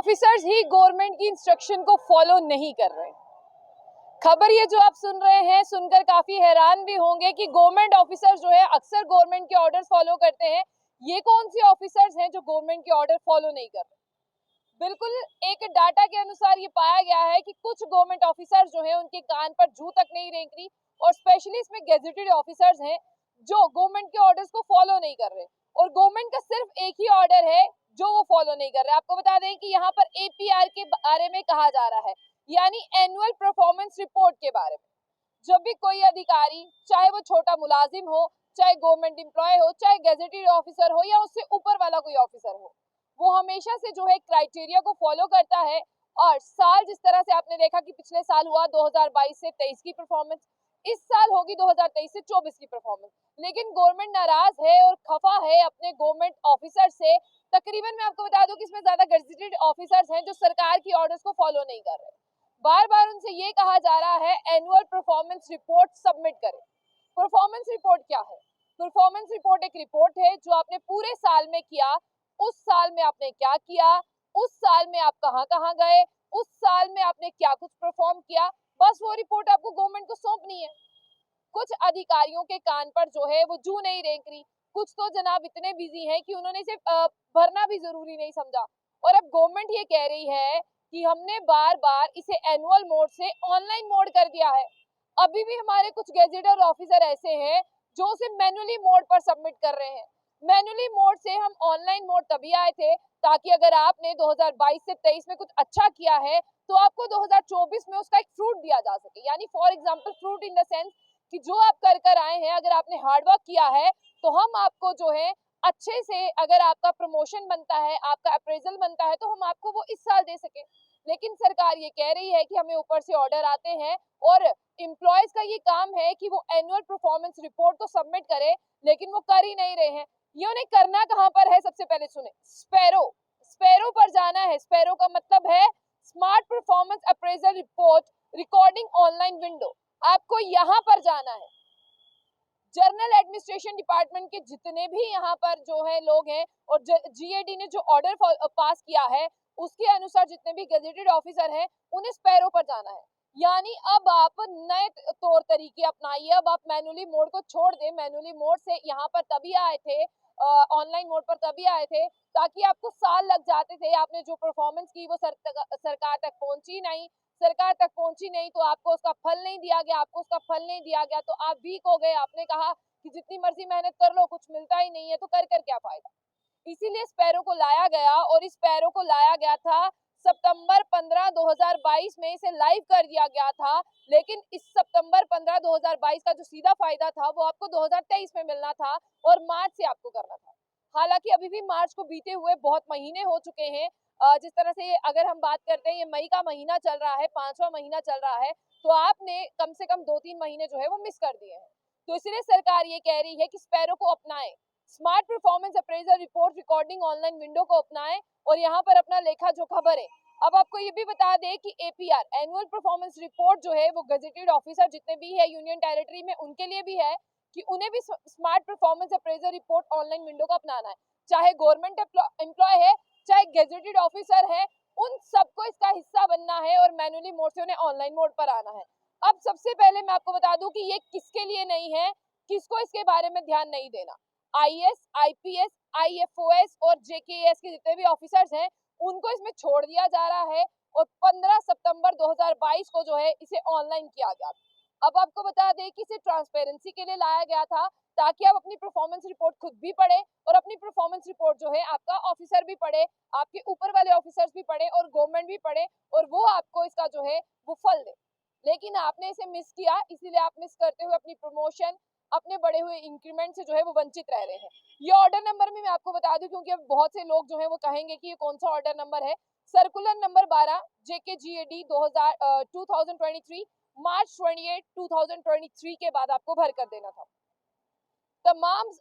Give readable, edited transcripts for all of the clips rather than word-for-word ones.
Officers ही government की instruction को follow नहीं कर रहे। खबर ये जो आप सुन रहे हैं सुनकर काफी हैरान भी होंगे कि गवर्नमेंट ऑफिसर्स जो है अक्सर गवर्नमेंट के ऑर्डर फॉलो करते हैं। ये कौन से ऑफिसर्स हैं जो गवर्नमेंट के ऑर्डर फॉलो नहीं कर रहे? बिल्कुल एक डाटा के अनुसार ये पाया गया है कि कुछ गवर्नमेंट ऑफिसर्स जो है उनके कान पर जू तक नहीं रेंग रही, और स्पेशली इसमें गेजेटेड ऑफिसर्स हैं जो गवर्नमेंट के ऑर्डर्स को फॉलो नहीं कर रहे, और गवर्नमेंट का सिर्फ एक ही ऑर्डर है जो वो फॉलो नहीं कर रहे। आपको बता दें कि यहाँ पर एपीआर के बारे में कहा जा रहा है, यानी एनुअल परफॉर्मेंस रिपोर्ट के बारे में। जब भी कोई अधिकारी, चाहे वो छोटा मुलाजिम हो, चाहे गवर्नमेंट एम्प्लॉय हो, चाहे गेजेटेड ऑफिसर हो या उससे ऊपर वाला कोई ऑफिसर हो, वो हमेशा से जो है क्राइटेरिया को फॉलो करता है। और साल जिस तरह से आपने देखा कि पिछले साल हुआ 2022 से 23 की परफॉर्मेंस, इस साल होगी 2023 से 24 की परफॉर्मेंस। लेकिन गवर्नमेंट नाराज है और खफा है अपने गवर्नमेंट ऑफिसर से। तकरीबन मैं आपको बता दूं कि इसमें ज्यादा गेजेटेड ऑफिसर्स हैं जो सरकार की ऑर्डर्स को फॉलो नहीं कर रहे। बार बार उनसे ये कहा जा रहा है एनुअल परफॉर्मेंस रिपोर्ट सबमिट करें। परफॉर्मेंस रिपोर्ट क्या है? परफॉर्मेंस रिपोर्ट एक रिपोर्ट है जो आपने पूरे साल में किया, उस साल में आपने क्या किया, उस साल में आप कहां कहां गए, उस साल में आपने क्या कुछ परफॉर्म किया, बस वो रिपोर्ट आपको गवर्नमेंट को सौंपनी है। कुछ अधिकारियों के कान पर जो है वो जू नहीं रेंग रही, कुछ तो जनाब इतने बिजी हैं कि उन्होंने इसे भरना भी जरूरी नहीं समझा। और अब गवर्नमेंट ये कह रही है कि हमने बार बार इसे एनुअल मोड से ऑनलाइन मोड कर दिया है। अभी भी हमारे कुछ गेजेटेड ऑफिसर ऐसे हैं जो उसे मैनुअली मोड पर सबमिट कर रहे हैं। मैनुअली मोड से हम ऑनलाइन मोड तभी आए थे ताकि अगर आपने 2022 से 23 में कुछ अच्छा किया है तो आपको 2024 में उसका एक फ्रूट दिया जा सके। यानी for example fruit in the sense कि जो आप कर आए हैं, अगर आपने हार्डवर्क किया है तो हम आपको जो है अच्छे से, अगर आपका प्रमोशन बनता है, आपका अप्रेजल बनता है, तो हम आपको वो इस साल दे सके। लेकिन सरकार ये कह रही है कि हमें ऊपर से ऑर्डर आते हैं और एम्प्लॉयज का ये काम है कि वो एनुअल परफॉर्मेंस रिपोर्ट तो सबमिट करे, लेकिन वो कर ही नहीं रहे हैं। ये उन्हें करना कहां पर है? सबसे पहले सुने, स्पैरो स्पैरो पर जाना है। स्पैरो का मतलब है smart performance appraisal report recording online window. आपको यहाँ पर जाना है। जर्नल एडमिनिस्ट्रेशन डिपार्टमेंट के जितने भी यहाँ पर जो है लोग हैं, और जीएडी ने जो ऑर्डर पास किया है उसके अनुसार जितने भी गेजेटेड ऑफिसर हैं उन्हें स्पैरो पर जाना है। यानी अब आप नए तौर तरीके अपनाइए। अब आप मैनुअली मोड को छोड़ दें। मैनुअली मोड से यहाँ पर तभी आए थे, ऑनलाइन मोड पर तभी आए थे ताकि आपको साल लग जाते थे। आपने जो परफॉर्मेंस की वो सरकार तक पहुंची नहीं। सरकार तक पहुंची नहीं तो आपको उसका फल नहीं दिया गया। आपको उसका फल नहीं दिया गया तो आप वीक हो गए। आपने कहा कि जितनी मर्जी मेहनत कर लो कुछ मिलता ही नहीं है, तो कर क्या फायदा। इसीलिए स्पैरो को लाया गया, और इस स्पैरो को लाया गया था सितंबर 15 2022 में इसे लाइव कर दिया गया था। लेकिन इस सितंबर 15 2022 का जो सीधा फायदा था वो आपको 2023 में मिलना था और मार्च से आपको करना था। हालांकि अभी भी मार्च को बीते हुए बहुत महीने हो चुके हैं। जिस तरह से अगर हम बात करते हैं, ये मई का महीना चल रहा है, 5वां महीना चल रहा है, तो आपने कम से कम 2-3 महीने जो है वो मिस कर दिए हैं। तो इसलिए सरकार ये कह रही है कि स्पैरो को अपनाएं, smart performance appraisal report recording online window को अपनाएं और यहाँ पर अपना लेखा जोखा भरें। अब आपको ये भी बता दें कि एपीआर एनुअल परफॉर्मेंस रिपोर्ट जो है वो गेजेटेड ऑफिसर जितने भी है यूनियन टेरिटरी में उनके लिए भी है कि उन्हें भी smart performance appraisal report online window को अपनाना है। चाहे गवर्नमेंट एम्प्लॉय है, चाहे गेजेटेड ऑफिसर है, उन सबको इसका हिस्सा बनना है और मैनुअली मोड से उन्हें ऑनलाइन मोड पर आना है। अब सबसे पहले मैं आपको बता दूं कि ये किसके लिए नहीं है, किसको इसके बारे में ध्यान नहीं देना। आईएएस, आईपीएस, आईएफओएस और जेकेएस के जितने भी ऑफिसर्स हैं उनको इसमें छोड़ दिया जा रहा है, और 15 सितंबर 2022 को जो है इसे ऑनलाइन किया गया। अब आपको बता दें कि इसे ट्रांसपेरेंसी के लिए लाया गया था ताकि आप अपनी परफॉर्मेंस रिपोर्ट खुद भी पढ़े और अपनी परफॉर्मेंस रिपोर्ट जो है आपका ऑफिसर भी पढ़े, आपके ऊपर वाले ऑफिसर्स भी पढ़े और गवर्नमेंट भी पढ़े, और वो आपको इसका जो है वो फल दे। लेकिन आपने इसे मिस किया, इसीलिए आप मिस करते हुए अपनी प्रमोशन, अपने बढ़े हुए इंक्रीमेंट से जो है वो वंचित रह रहे हैं। ये ऑर्डर नंबर भी मैं आपको बता दूं क्योंकि अब बहुत से लोग जो है वो कहेंगे कि ये कौन सा ऑर्डर नंबर है। सर्कुलर नंबर 12 जेकेजीएडी 2023 मार्च 28 2023 के बाद आपको भर कर देना था तमाम।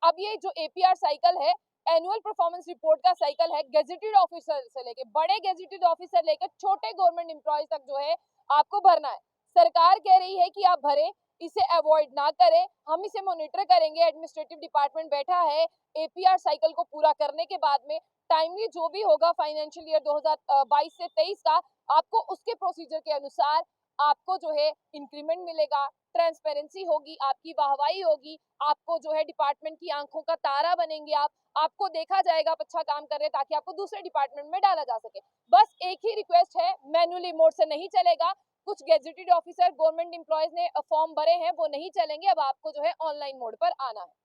अब ये जो एपीआर साइकिल है, एनुअल परफॉर्मेंस रिपोर्ट का साइकिल है, गेजेटेड ऑफिसर से लेके बड़े गेजेटेड ऑफिसर लेकर छोटे गवर्नमेंट एम्प्लॉयज तक जो है आपको भरना है। सरकार कह रही है कि आप भरें, इसे अवॉइड ना करें, हम इसे मॉनिटर करेंगे। एडमिनिस्ट्रेटिव डिपार्टमेंट बैठा है एपीआर साइकिल को पूरा करने के बाद में टाइमली जो भी होगा फाइनेंशियल ईयर 2022 से 23 का, आपको उसके प्रोसीजर के अनुसार आपको जो है इंक्रीमेंट मिलेगा, ट्रांसपेरेंसी होगी, आपकी वाहवाही होगी, आपको जो है डिपार्टमेंट की आंखों का तारा बनेंगे आपको देखा जाएगा आप अच्छा काम कर रहे हैं ताकि आपको दूसरे डिपार्टमेंट में डाला जा सके। बस एक ही रिक्वेस्ट है, मैन्युअली मोड से नहीं चलेगा। कुछ गेजेटेड ऑफिसर गवर्नमेंट एम्प्लॉयज ने फॉर्म भरे हैं, वो नहीं चलेंगे, अब आपको जो है ऑनलाइन मोड पर आना है।